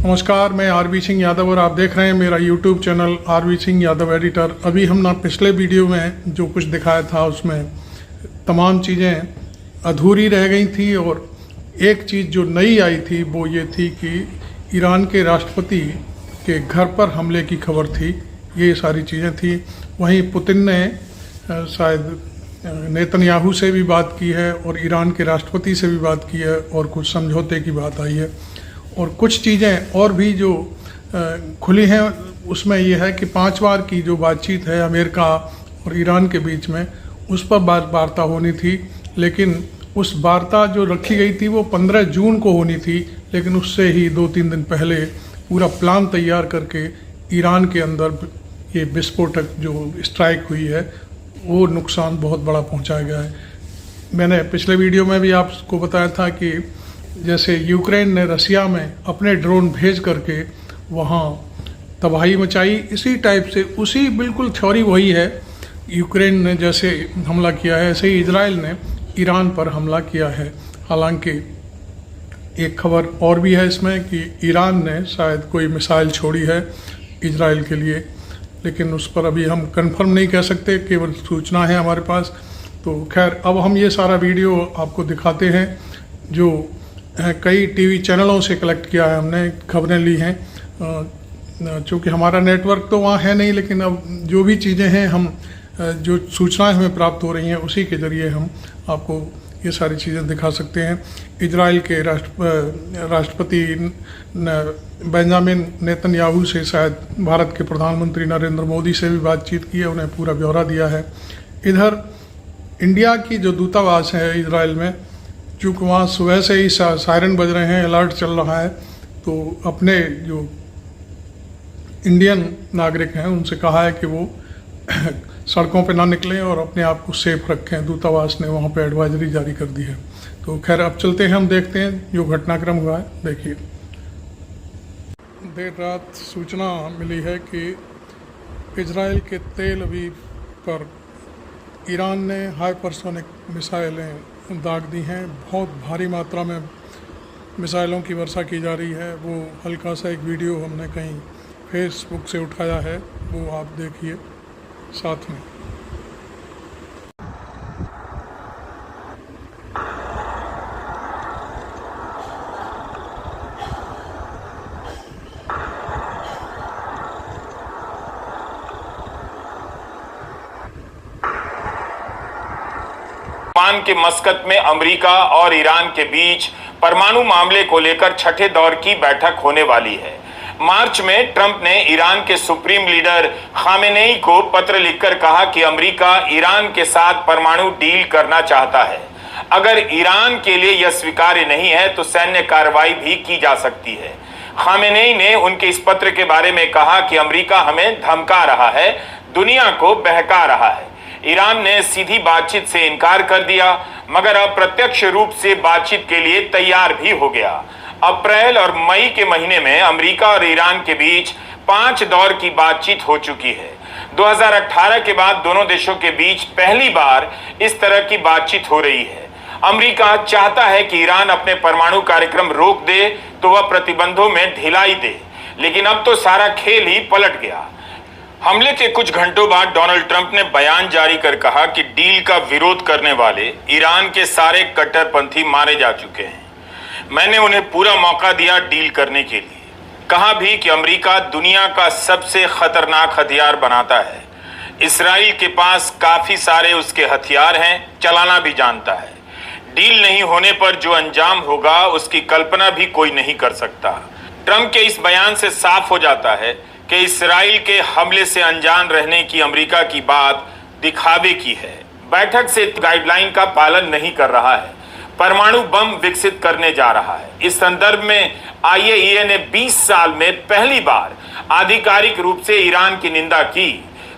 नमस्कार, मैं आरवी सिंह यादव और आप देख रहे हैं मेरा YouTube channel RV Singh Yadav editor. अभी हमने पिछले वीडियो में जो कुछ दिखाया था उसमें तमाम चीज़ें अधूरी रह गई थी और एक चीज़ जो नई आई थी वो ये थी कि ईरान के राष्ट्रपति के घर पर हमले की खबर थी। ये सारी चीज़ें थी। वहीं पुतिन ने शायद नेतन्याहू से भी बात की है और ईरान के राष्ट्रपति से भी बात की है और कुछ समझौते की बात आई है और कुछ चीज़ें और भी जो खुली हैं। उसमें यह है कि 5 बार की जो बातचीत है अमेरिका और ईरान के बीच में, उस पर वार्ता होनी थी, लेकिन उस वार्ता जो रखी गई थी वो 15 जून को होनी थी, लेकिन उससे ही 2-3 दिन पहले पूरा प्लान तैयार करके ईरान के अंदर ये विस्फोटक जो स्ट्राइक हुई है वो नुकसान बहुत बड़ा पहुंचाया गया है। मैंने पिछले वीडियो में भी आपको बताया था कि जैसे यूक्रेन ने रसिया में अपने ड्रोन भेज करके वहाँ तबाही मचाई, इसी टाइप से उसी बिल्कुल थ्योरी वही है। यूक्रेन ने जैसे हमला किया है ऐसे ही इजराइल ने ईरान पर हमला किया है। हालांकि एक खबर और भी है इसमें कि ईरान ने शायद कोई मिसाइल छोड़ी है इजराइल के लिए, लेकिन उस पर अभी हम कंफर्म नहीं कह सकते, केवल सूचना है हमारे पास। तो खैर, अब हम ये सारा वीडियो आपको दिखाते हैं जो कई टीवी चैनलों से कलेक्ट किया है, हमने खबरें ली हैं। चूँकि हमारा नेटवर्क तो वहाँ है नहीं, लेकिन अब जो भी चीज़ें हैं हम जो सूचनाएं हमें प्राप्त हो रही हैं उसी के ज़रिए हम आपको ये सारी चीज़ें दिखा सकते हैं। इजराइल के राष्ट्रपति बेंजामिन नेतन्याहू से शायद भारत के प्रधानमंत्री नरेंद्र मोदी से भी बातचीत की है, उन्हें पूरा ब्यौरा दिया है। इधर इंडिया की जो दूतावास है इजराइल में, चूँकि वहाँ सुबह से ही सायरन बज रहे हैं, अलर्ट चल रहा है, तो अपने जो इंडियन नागरिक हैं उनसे कहा है कि वो सड़कों पे ना निकलें और अपने आप को सेफ रखें। दूतावास ने वहाँ पे एडवाइजरी जारी कर दी है। तो खैर, अब चलते हैं, हम देखते हैं जो घटनाक्रम हुआ है। देखिए, देर रात सूचना मिली है कि इजराइल के तेल अवीव पर ईरान ने हाइपरसोनिक मिसाइलें दाग दी हैं। बहुत भारी मात्रा में मिसाइलों की वर्षा की जा रही है। वो हल्का सा एक वीडियो हमने कहीं फेसबुक से उठाया है, वो आप देखिए साथ में। के मस्कत में अमेरिका और ईरान के बीच परमाणु मामले को लेकर छठे दौर की बैठक होने वाली है। मार्च में ट्रंप ने ईरान के सुप्रीम लीडर खामेनेई को पत्र लिखकर कहा कि अमेरिका ईरान के साथ परमाणु डील करना चाहता है। अगर ईरान के लिए यह स्वीकार्य नहीं है तो सैन्य कार्रवाई भी की जा सकती है। खामेनेई ने उनके इस पत्र के बारे में कहा कि अमेरिका हमें धमका रहा है, दुनिया को बहका रहा है। ईरान ने सीधी बातचीत से इनकार कर दिया, मगर अप्रत्यक्ष रूप से बातचीत के लिए तैयार भी हो गया। अप्रैल और मई के महीने में अमेरिका और ईरान के बीच 5 दौर की बातचीत हो चुकी है। 2018 के बाद दोनों देशों के बीच पहली बार इस तरह की बातचीत हो रही है। अमेरिका चाहता है कि ईरान अपने परमाणु कार्यक्रम रोक दे तो वह प्रतिबंधों में ढिलाई दे, लेकिन अब तो सारा खेल ही पलट गया। हमले के कुछ घंटों बाद डोनाल्ड ट्रंप ने बयान जारी कर कहा कि डील का विरोध करने वाले ईरान के सारे कट्टरपंथी मारे जा चुके हैं। मैंने उन्हें पूरा मौका दिया डील करने के लिए। कहा भी कि अमेरिका दुनिया का सबसे खतरनाक हथियार बनाता है। इस्राइल के पास काफी सारे उसके हथियार हैं, चलाना भी जानता है। डील नहीं होने पर जो अंजाम होगा उसकी कल्पना भी कोई नहीं कर सकता। ट्रंप के इस बयान से साफ हो जाता है कि इस्राइल के हमले से अनजान रहने की अमेरिका की बात दिखावे की है। बैठक से गाइडलाइन का पालन नहीं कर रहा है, परमाणु बम विकसित करने जा रहा है। इस संदर्भ में IAEA ने 20 साल में पहली बार आधिकारिक रूप से ईरान की निंदा की।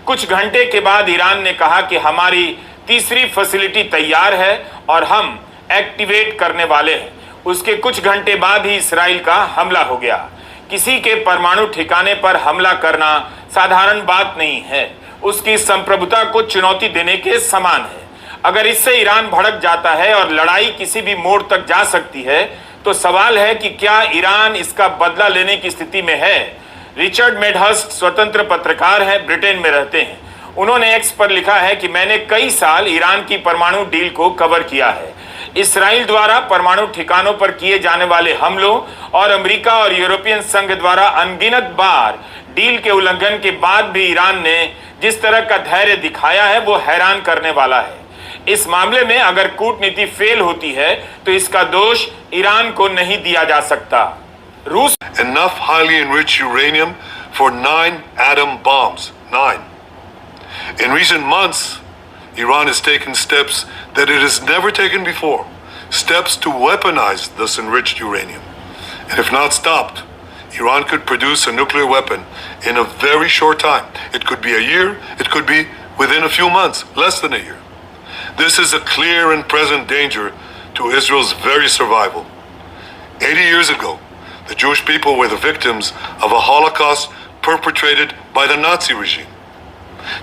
कुछ घंटे के बाद ईरान ने कहा कि हमारी तीसरी फैसिलिटी तैयार है और हम एक्टिवेट करने वाले हैं। उसके कुछ घंटे बाद ही इस्राइल का हमला हो गया। किसी के परमाणु ठिकाने पर हमला करना साधारण बात नहीं है, उसकी संप्रभुता को चुनौती देने के समान है। अगर इससे ईरान भड़क जाता है और लड़ाई किसी भी मोड़ तक जा सकती है तो सवाल है कि क्या ईरान इसका बदला लेने की स्थिति में है। रिचर्ड मेडहर्स्ट स्वतंत्र पत्रकार हैं, ब्रिटेन में रहते हैं। उन्होंने एक्स पर लिखा है कि मैंने कई साल ईरान की परमाणु डील को कवर किया है। इसराइल द्वारा परमाणु ठिकानों पर किए जाने वाले हमलों और अमेरिका और यूरोपियन संघ द्वारा अनगिनत बार डील के उल्लंघन के बाद भी ईरान ने जिस तरह का धैर्य दिखाया है वो हैरान करने वाला है। इस मामले में अगर कूटनीति फेल होती है तो इसका दोष ईरान को नहीं दिया जा सकता। रूस enough highly enriched uranium for 9 atom bombs. 9. In recent months, Iran has taken steps that it has never taken before. Steps to weaponize this enriched uranium. And if not stopped, Iran could produce a nuclear weapon in a very short time. It could be a year, it could be within a few months, less than a year. This is a clear and present danger to Israel's very survival. 80 years ago, the Jewish people were the victims of a Holocaust perpetrated by the Nazi regime.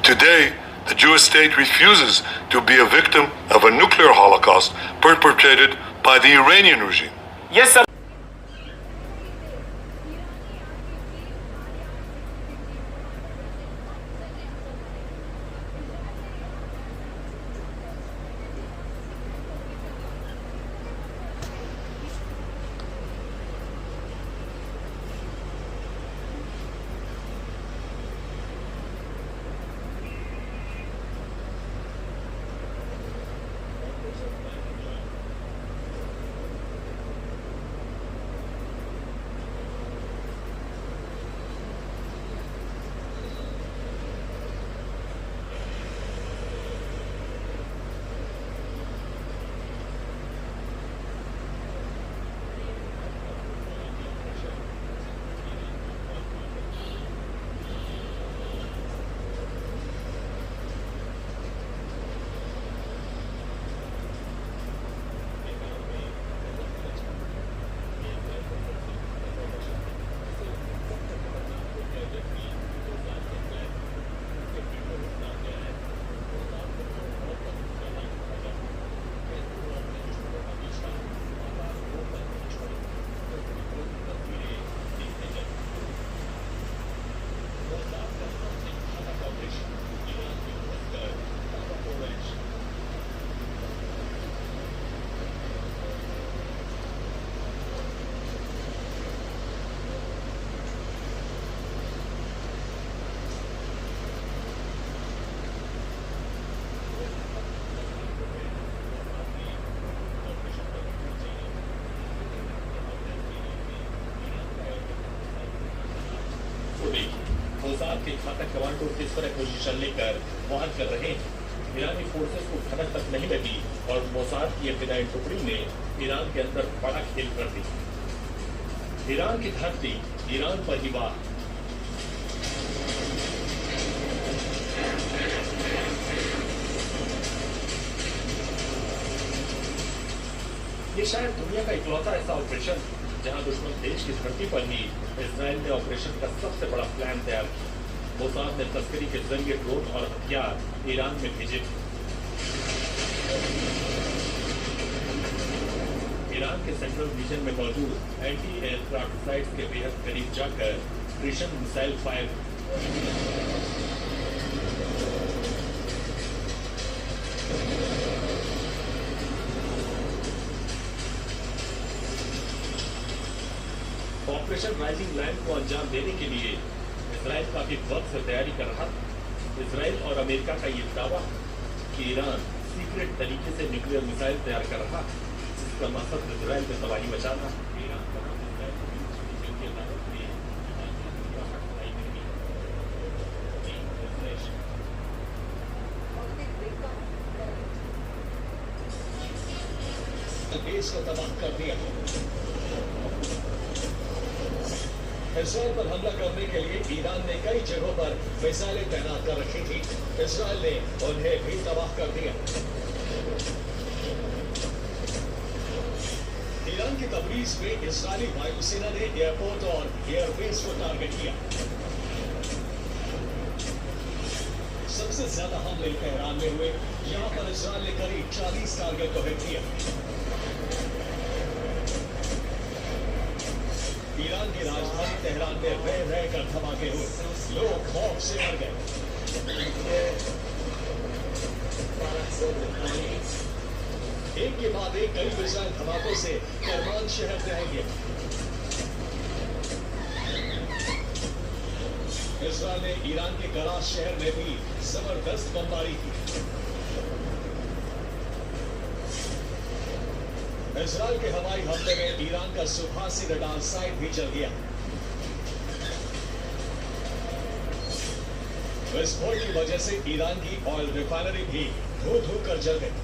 Today, the Jewish state refuses to be a victim of a nuclear Holocaust perpetrated by the Iranian regime. Yes, sir. Mossad के घातक commando किस तरह position लेकर वार कर रहे हैं। ईरानी forces को खनक तक नहीं लगी और मोसाद की फिदाई टुकड़ी ने ईरान के अंदर बड़ा खेल कर दी। ईरान की धरती, ईरान पर ही वार। ये शायद दुनिया का इकलौता ऐसा ऑपरेशन जहां दुश्मन देश की धरती पर ही इजराइल ने ऑपरेशन का सबसे बड़ा प्लान तैयार किया। मोसाद ने तस्करी के जरिए ड्रोन और हथियार ईरान में भेजे। ईरान के सेंट्रल रीजन में मौजूद एंटी एयरक्राफ्ट साइट्स के बेहद करीब जाकर precision missile fire. Operation rising line को अंजाम देने के लिए इजराइल काफी वक्त से तैयारी कर रहा था। इजराइल और अमेरिका का ये दावा कि ईरान सीक्रेट तरीके से न्यूक्लियर मिसाइल तैयार कर रहा, जिसका मकसद इजराइल में तबाही मचाना। देश को तबाह कर दिया। इजराइल पर हमला करने के लिए ईरान ने कई जगहों पर मिसाइलें तैनात कर रखी थी। इजराइल ने उन्हें भी तबाह कर दिया। ईरान की तबरीज में इजरायली वायुसेना ने एयरपोर्ट और एयरबेस को टारगेट किया। सबसे ज्यादा हमले तेहरान में हुए। यहां पर इजराइल ने करीब 40 टारगेट को हिट किया। ईरान की राजधानी तेहरान में रह रहकर धमाके हुए, लोग खौफ से मर गए। एक के बाद एक कई मिसाइल धमाकों से करमान शहर ढह गया। इस्राएल ने ईरान के कराच शहर में भी जबरदस्त बमबारी की। इस्राएल के हवाई हमले में ईरान का सुभासी रडार साइट भी जल गया। विस्फोट की वजह से ईरान की ऑयल रिफाइनरी भी धू कर जल गई।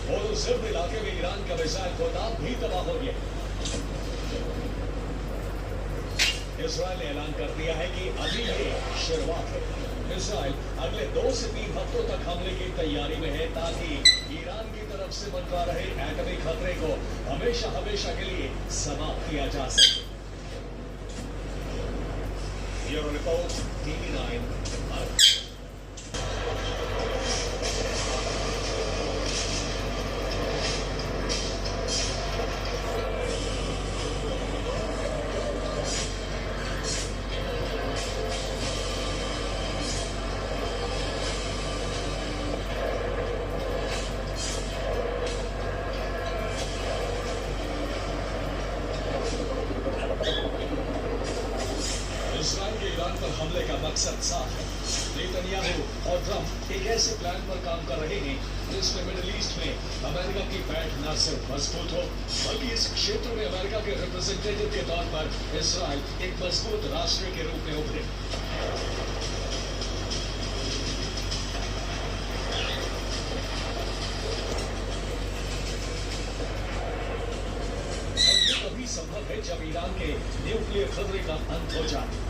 और उस सिर्फ इलाके में ईरान का मिसाइल गोदाम भी तबाह हो गया। इस्राएल ने ऐलान कर दिया है कि अभी ये शुरुआत है। इस्राएल अगले 2 से 3 हफ्तों तक हमले की तैयारी में है ताकि ईरान की तरफ से मंडरा रहे एटमी खतरे को हमेशा हमेशा के लिए समाप्त किया जा सके। Bureau report TV9 Bharat. इस्राएल के ईरान पर हमले का मकसद साफ है। नेतन्याहू और ट्रंप एक ऐसे प्लान पर काम कर रहे हैं जिसमें मिडिल ईस्ट में अमेरिका की पैठ न सिर्फ मजबूत हो बल्कि इस क्षेत्र में अमेरिका के रिप्रेजेंटेटिव के तौर पर इस्राएल एक मजबूत राष्ट्र के रूप में उभरे। और ये तभी संभव है जब ईरान के न्यूक्लियर खतरे का अंत हो जाए।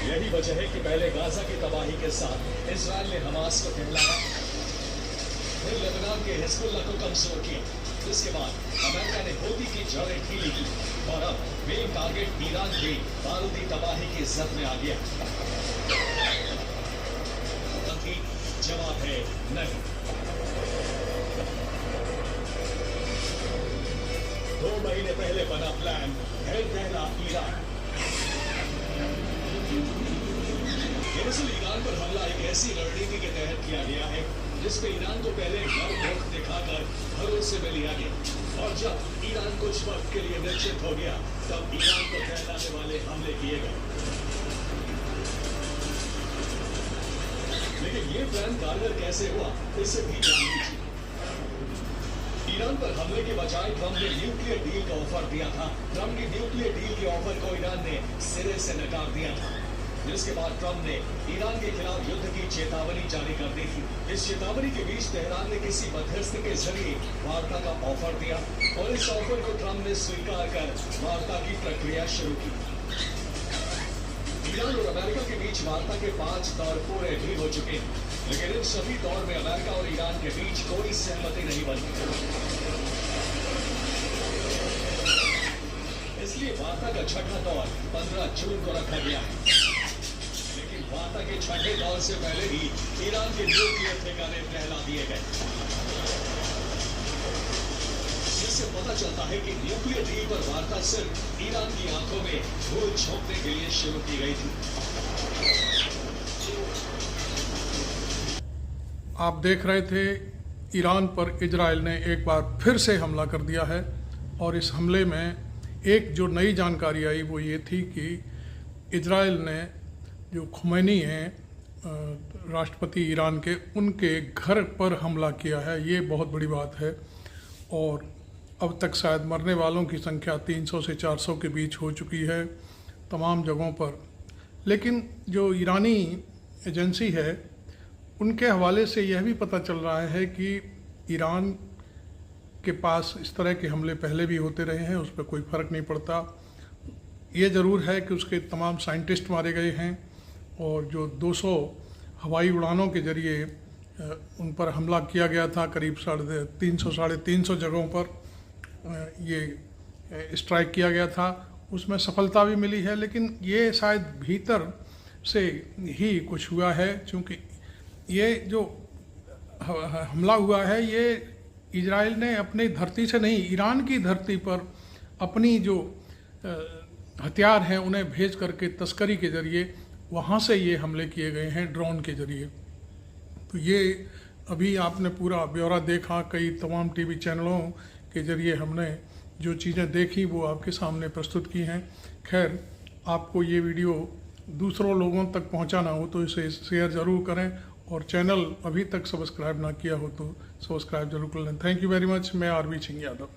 यही वजह है कि पहले गाजा की तबाही के साथ इस्राएल ने हमास को कहलाया, फिर लेबनान के हिजबुल्लाह को कमजोर किया, इसके बाद अमेरिका ने हूती की जड़ें ढीली की और अब मेन टारगेट ईरान भी बारूदी तबाही की जद में आ गया। जवाब है नहीं। 2 महीने पहले बना प्लान है पहला ईरान। दरअसल ईरान पर हमला एक ऐसी रणनीति के तहत किया गया है जिसमें ईरान को पहले मुख दिखाकर भरोसे में लिया गया और जब ईरान कुछ वक्त के लिए निश्चित हो गया तब ईरान को फैलाने वाले हमले किए गए। लेकिन ये प्लान कारगर कैसे हुआ इसे भी जान लीजिए। ईरान पर हमले के बजाय ट्रंप ने न्यूक्लियर डील का ऑफर दिया था। ट्रंप की न्यूक्लियर डील के ऑफर को ईरान ने सिरे से नकार दिया था, जिसके बाद ट्रंप ने ईरान के खिलाफ युद्ध की चेतावनी जारी कर दी थी। इस चेतावनी के बीच तेहरान ने किसी मध्यस्थ के जरिए वार्ता का ऑफर दिया और इस ऑफर को ट्रंप ने स्वीकार कर वार्ता की प्रक्रिया शुरू की। ईरान और अमेरिका के बीच वार्ता के 5 दौर पूरे भी हो चुके हैं, लेकिन इन सभी दौर में अमेरिका और ईरान के बीच कोई सहमति नहीं बनी। इसलिए वार्ता का छठा दौर 15 जून को रखा गया है। लेकिन वार्ता के छठे दौर से पहले ही ईरान के न्यूक्लियर ठिकाने फैला दिए गए, जिससे पता चलता है कि न्यूक्लियर डील पर वार्ता सिर्फ ईरान की आंखों में धूल झोंकने के लिए शुरू की गई थी। आप देख रहे थे ईरान पर इजराइल ने एक बार फिर से हमला कर दिया है और इस हमले में एक जो नई जानकारी आई वो ये थी कि इजराइल ने जो खुमैनी हैं राष्ट्रपति ईरान के, उनके घर पर हमला किया है। ये बहुत बड़ी बात है और अब तक शायद मरने वालों की संख्या 300 से 400 के बीच हो चुकी है तमाम जगहों पर। लेकिन जो ईरानी एजेंसी है उनके हवाले से यह भी पता चल रहा है कि ईरान के पास इस तरह के हमले पहले भी होते रहे हैं, उस पर कोई फ़र्क नहीं पड़ता। ये ज़रूर है कि उसके तमाम साइंटिस्ट मारे गए हैं और जो 200 हवाई उड़ानों के ज़रिए उन पर हमला किया गया था, करीब 350 जगहों पर ये स्ट्राइक किया गया था, उसमें सफलता भी मिली है। लेकिन ये शायद भीतर से ही कुछ हुआ है, क्योंकि ये जो हमला हुआ है ये इजराइल ने अपनी धरती से नहीं, ईरान की धरती पर अपनी जो हथियार हैं उन्हें भेज करके तस्करी के ज़रिए वहाँ से ये हमले किए गए हैं ड्रोन के ज़रिए। तो ये अभी आपने पूरा ब्यौरा देखा, कई तमाम टीवी चैनलों के ज़रिए हमने जो चीज़ें देखी वो आपके सामने प्रस्तुत की हैं। खैर, आपको ये वीडियो दूसरों लोगों तक पहुंचाना हो तो इसे शेयर ज़रूर करें, और चैनल अभी तक सब्सक्राइब ना किया हो तो सब्सक्राइब जरूर कर लें। Thank you very much. मैं आरवी सिंह यादव।